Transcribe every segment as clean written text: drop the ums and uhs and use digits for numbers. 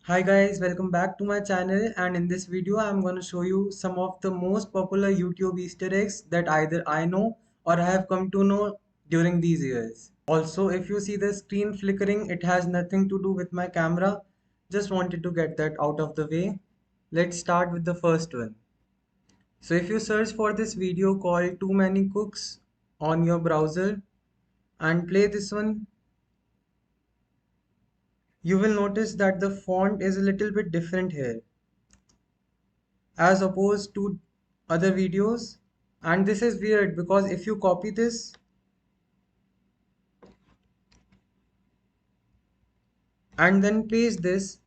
Hi guys, welcome back to my channel, and in this video I'm going to show you some of the most popular YouTube Easter eggs that either I know or I have come to know during these years. Also, if you see the screen flickering, it has nothing to do with my camera. Just wanted to get that out of the way. Let's start with the first one. So if you search for this video called Too Many Cooks on your browser and play this one, you will notice that the font is a little bit different here as opposed to other videos. And this is weird because if you copy this and then paste this,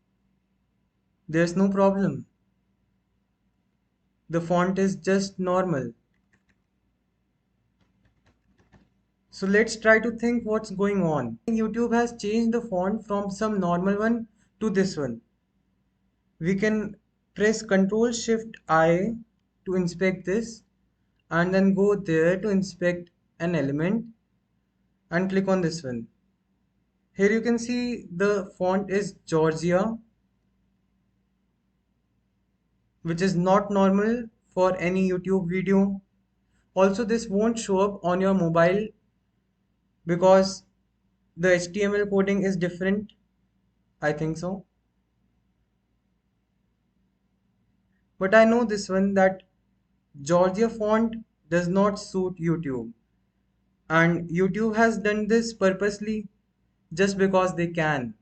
there's no problem. The font is just normal. So let's try to think what's going on. YouTube has changed the font from some normal one to this one. We can press Ctrl Shift I to inspect this and then go there to inspect an element and click on this one. Here you can see the font is Georgia, which is not normal for any YouTube video. Also, this won't show up on your mobile because the HTML coding is different. I think so. But I know this one that Georgia font does not suit YouTube. And YouTube has done this purposely just because they can.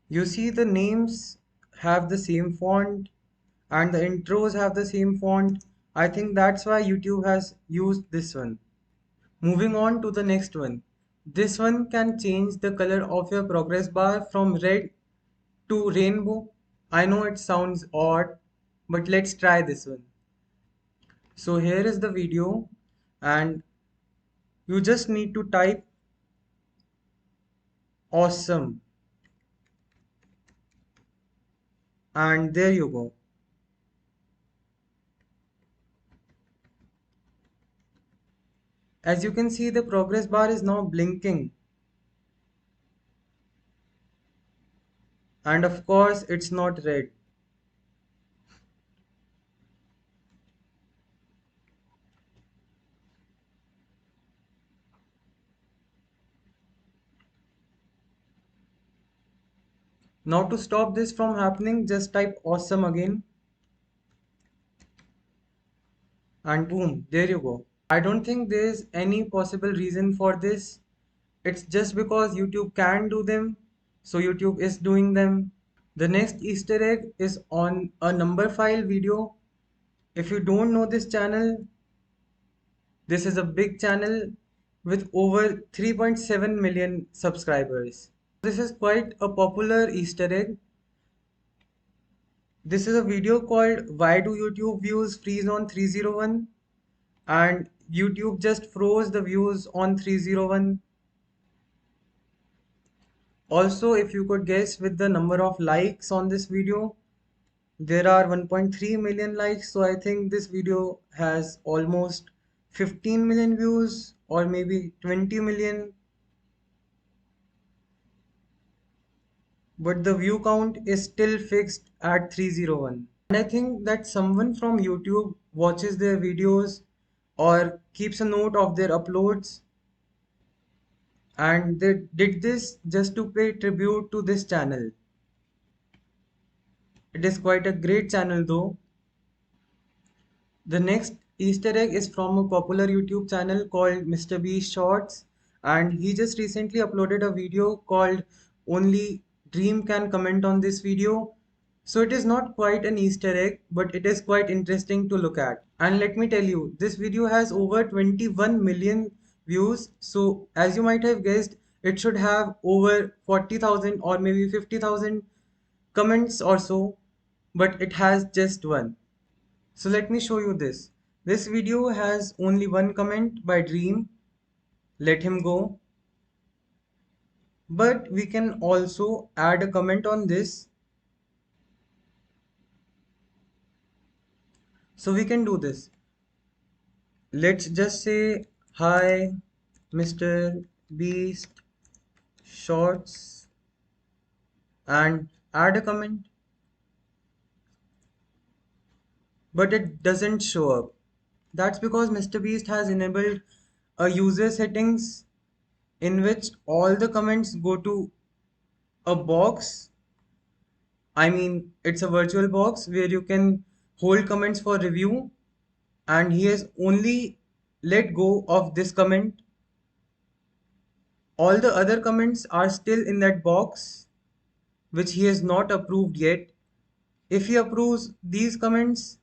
You see the names have the same font and the intros have the same font. I think that's why YouTube has used this one. Moving on to the next one. This one can change the color of your progress bar from red to rainbow. I know it sounds odd, but let's try this one. So here is the video and you just need to type awesome and there you go. As you can see, the progress bar is now blinking. And of course, it's not red. Now to stop this from happening, just type awesome again. And boom, there you go. I don't think there's any possible reason for this. It's just because YouTube can do them, so YouTube is doing them. The next Easter egg is on a number file video. If you don't know this channel, this is a big channel with over 3.7 million subscribers. This is quite a popular Easter egg. This is a video called Why Do YouTube Views Freeze on 301? And YouTube just froze the views on 301. Also, if you could guess with the number of likes on this video, there are 1.3 million likes. So I think this video has almost 15 million views or maybe 20 million. But the view count is still fixed at 301. And I think that someone from YouTube watches their videos or keeps a note of their uploads, and they did this just to pay tribute to this channel. It is quite a great channel though. The next Easter egg is from a popular YouTube channel called Mr. Beast Shorts, and he just recently uploaded a video called Only Dream Can Comment on This Video. So it is not quite an Easter egg, but it is quite interesting to look at. And let me tell you, this video has over 21 million views. So as you might have guessed, it should have over 40,000 or maybe 50,000 comments or so, but it has just one. So let me show you this. This video has only one comment by Dream. Let him go. But we can also add a comment on this. So we can do this. Let's just say, hi, Mr. Beast Shorts. And add a comment, but it doesn't show up. That's because MrBeast has enabled a user settings in which all the comments go to a box. I mean, it's a virtual box where you can hold comments for review, and he has only let go of this comment. All the other comments are still in that box, which he has not approved yet. If he approves these comments,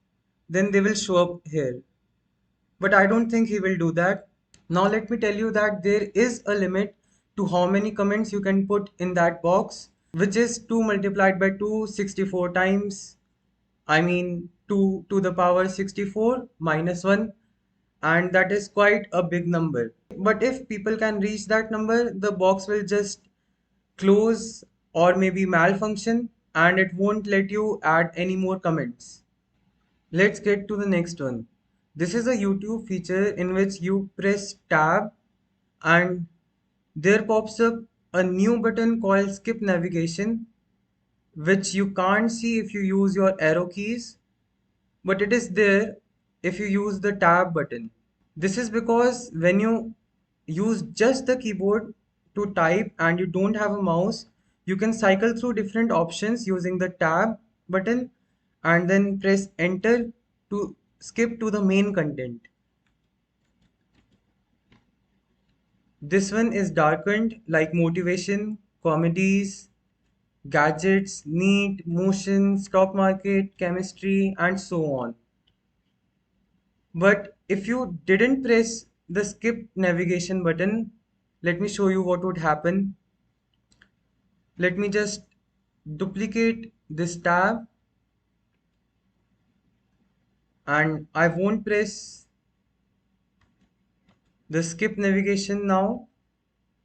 then they will show up here. But I don't think he will do that. Now let me tell you that there is a limit to how many comments you can put in that box, which is 2 multiplied by 2 64 times. I mean 2 to the power 64 minus 1, and that is quite a big number. But if people can reach that number, the box will just close or maybe malfunction and it won't let you add any more comments. Let's get to the next one. This is a YouTube feature in which you press tab and there pops up a new button called skip navigation, which you can't see if you use your arrow keys, but it is there if you use the tab button. This is because when you use just the keyboard to type and you don't have a mouse, you can cycle through different options using the tab button and then press enter to skip to the main content. This one is darkened like motivation, comedies, gadgets, neat, motion, stock market, chemistry, and so on. But if you didn't press the skip navigation button, let me show you what would happen. Let me just duplicate this tab and I won't press the skip navigation now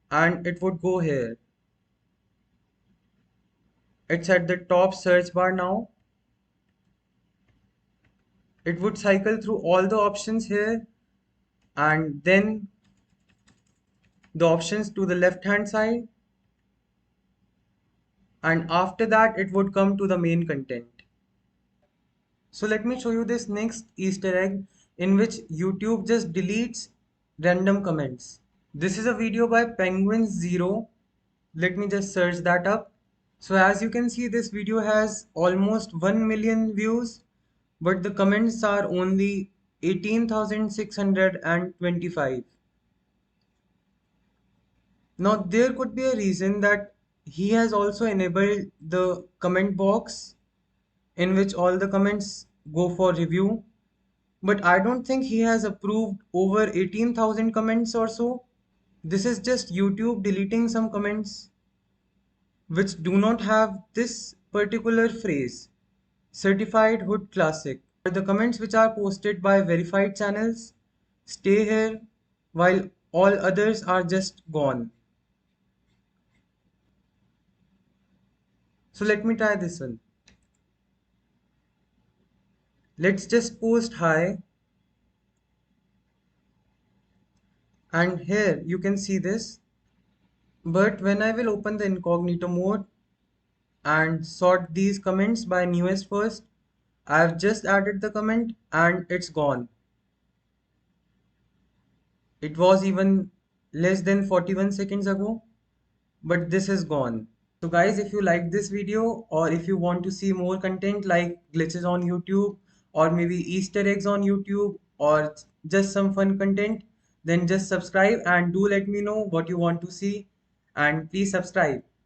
and it would go here. It's at the top search bar now. It would cycle through all the options here and then the options to the left hand side, and after that it would come to the main content. So let me show you this next Easter egg in which YouTube just deletes random comments. This is a video by Penguin Zero. Let me just search that up. So as you can see, this video has almost 1 million views, but the comments are only 18,625. Now there could be a reason that he has also enabled the comment box in which all the comments go for review, but I don't think he has approved over 18,000 comments or so. This is just YouTube deleting some comments which do not have this particular phrase, certified hood classic. The comments which are posted by verified channels stay here while all others are just gone. So let me try this one. Let's just post hi, and here you can see this. But when I will open the incognito mode and sort these comments by newest first, I have just added the comment and it's gone. It was even less than 41 seconds ago, but this is gone. So guys, if you like this video or if you want to see more content like glitches on YouTube or maybe Easter eggs on YouTube or just some fun content, then just subscribe and do let me know what you want to see, and please subscribe.